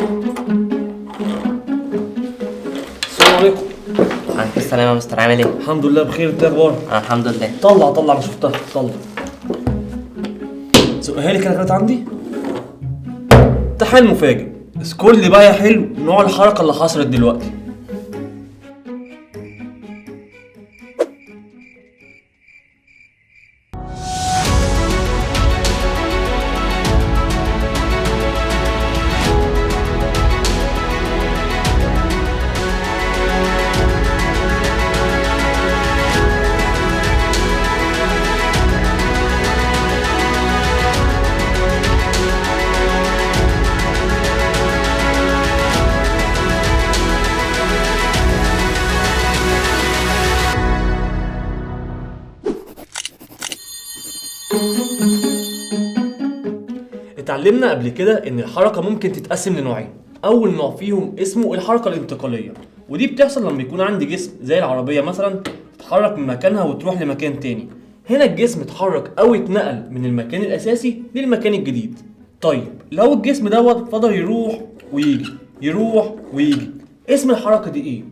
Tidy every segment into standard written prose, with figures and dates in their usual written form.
السلام عليكم. عليكم السلام يا مستر، عامل ايه؟ الحمد لله بخير، انت اخبارك؟ الحمد لله. طلع انا شفتها، طلع سؤالي كانت عندي امتحان مفاجئ. اذكر لي بقى يا حلو نوع الحركه اللي حصلت دلوقتي. اتعلمنا قبل كده ان الحركة ممكن تتقسم لنوعين. اول نوع فيهم اسمه الحركة الانتقالية، ودي بتحصل لما يكون عندي جسم زي العربية مثلا تتحرك من مكانها وتروح لمكان تاني. هنا الجسم اتحرك او اتنقل من المكان الاساسي للمكان الجديد. طيب لو الجسم دوت فضل يروح ويجي، اسم الحركة دي ايه؟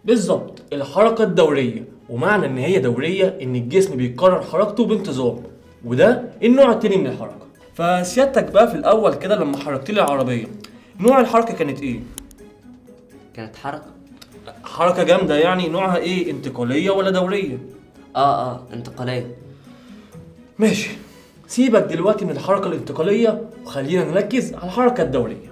بالظبط الحركة الدورية. ومعنى ان هي دورية ان الجسم بيكرر حركته بانتظام، وده النوع التاني من الحركة. فسيادتك بقى في الاول كده لما حركت لي العربية، نوع الحركة كانت ايه؟ كانت حركة. حركة جامدة يعني. نوعها ايه، انتقالية ولا دورية؟ انتقالية. ماشي، سيبك دلوقتي من الحركة الانتقالية وخلينا نركز على الحركة الدورية.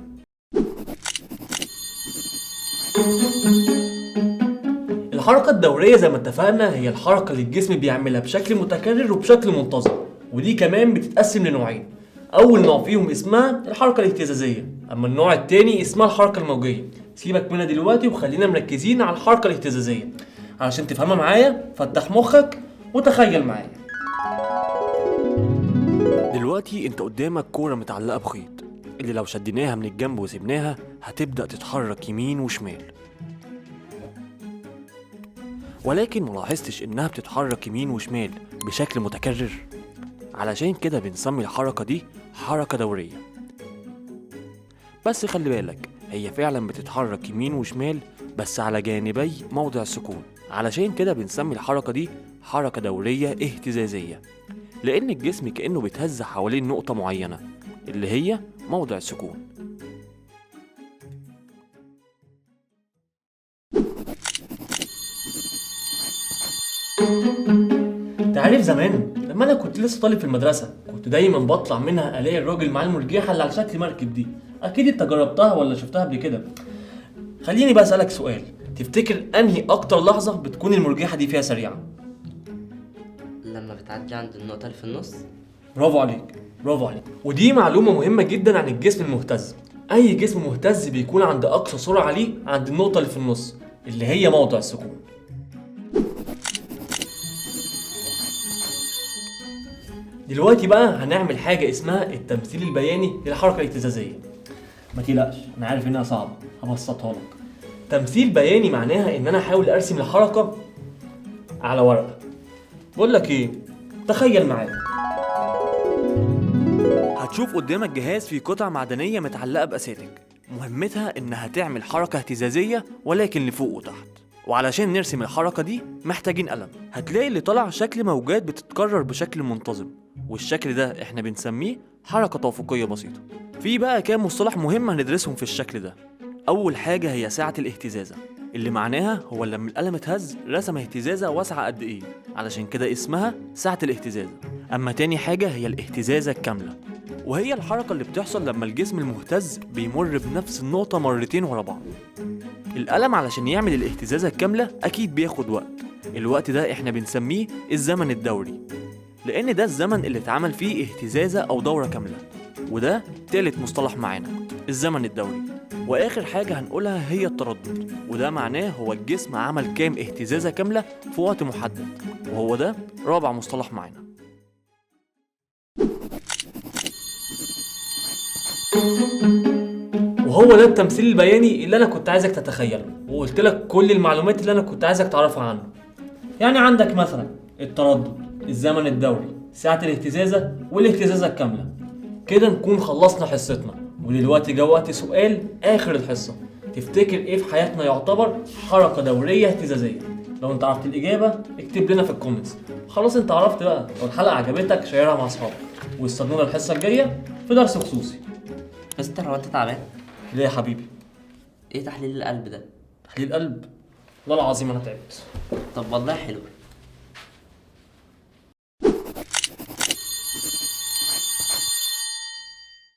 الحركة الدورية زي ما اتفقنا هي الحركة اللي الجسم بيعملها بشكل متكرر وبشكل منتظم، ودي كمان بتتقسم لنوعين. أول نوع فيهم اسمها الحركة الاهتزازية، أما النوع التاني اسمها الحركة الموجية. سيبك منها دلوقتي وخلينا مركزين على الحركة الاهتزازية علشان تفهمها معايا. فتح مخك وتخيل معايا. دلوقتي انت قدامك كورة متعلقة بخيط، اللي لو شديناها من الجنب وسبناها هتبدأ تتحرك يمين وشمال. ولكن ملاحظتش انها بتتحرك يمين وشمال بشكل متكرر، علشان كده بنسمي الحركة دي حركة دورية. بس خلي بالك، هي فعلا بتتحرك يمين وشمال بس على جانبي موضع السكون، علشان كده بنسمي الحركة دي حركة دورية اهتزازية، لأن الجسم كأنه بيتهز حوالين نقطة معينة اللي هي موضع السكون. تعرف زمان لما انا كنت لسه طالب في المدرسه كنت دايما بطلع منها الاقي الراجل معاه المرجحه اللي على شكل مركب دي. اكيد انت جربتها ولا شفتها قبل كده. خليني بقى اسالك سؤال، تفتكر انهي اكتر لحظه بتكون المرجحه دي فيها سريعه؟ لما بتعدي عند النقطة اللي في النص. برافو عليك. ودي معلومه مهمه جدا عن الجسم المهتز. اي جسم مهتز بيكون عند اقصى سرعه ليه عند النقطه اللي في النص اللي هي موضع السكون. دلوقتي بقى هنعمل حاجة اسمها التمثيل البياني للحركة الاهتزازية. ما تقلقش، أنا عارف إنها صعبة، هبسطها لك. تمثيل بياني معناها إن أنا أحاول أرسم الحركة على ورقة. بقول لك إيه، تخيل معايا. هتشوف قدامك جهاز فيه قطع معدنية متعلقة بأساتك، مهمتها إنها تعمل حركة اهتزازية ولكن لفوق وتحت. وعلشان نرسم الحركة دي محتاجين قلم. هتلاقي اللي طلع شكل موجات بتتكرر بشكل منتظم، والشكل ده احنا بنسميه حركة توافقية بسيطة. في بقى كام مصطلح مهم هندرسهم في الشكل ده. أول حاجة هي سعة الاهتزازة، اللي معناها هو لما القلم اتهز رسم اهتزازة واسعة قد ايه، علشان كده اسمها سعة الاهتزازة. أما تاني حاجة هي الاهتزازة الكاملة، وهي الحركة اللي بتحصل لما الجسم المهتز بيمر بنفس النقطة مرتين ورا بعض. القلم علشان يعمل الاهتزازة الكاملة أكيد بياخد وقت. الوقت ده احنا بنسميه الزمن الدوري، لأن ده الزمن اللي اتعمل فيه اهتزازة أو دورة كاملة. وده تالت مصطلح معانا، الزمن الدوري. وآخر حاجة هنقولها هي التردد، وده معناه هو الجسم عمل كام اهتزازة كاملة في وقت محدد، وهو ده رابع مصطلح معانا. وهو ده التمثيل البياني اللي انا كنت عايزك تتخيله، وقلت لك كل المعلومات اللي انا كنت عايزك تعرفها عنه. يعني عندك مثلا التردد، الزمن الدوري، سعة الاهتزازة والاهتزازة الكاملة. كده نكون خلصنا حصتنا، ودلوقتي جه وقت سؤال اخر الحصه. تفتكر ايه في حياتنا يعتبر حركه دوريه اهتزازيه؟ لو انت عرفت الاجابه اكتب لنا في الكومنتس. خلاص انت عرفت بقى. لو الحلقه عجبتك شيرها مع اصحابك، واستنونا الحصه الجايه في درس خصوصي. مستر هو انت تعبان؟ ليه يا حبيبي؟ ايه تحليل القلب ده؟ تحليل قلب؟ والله العظيم انا تعبت. طب والله حلو.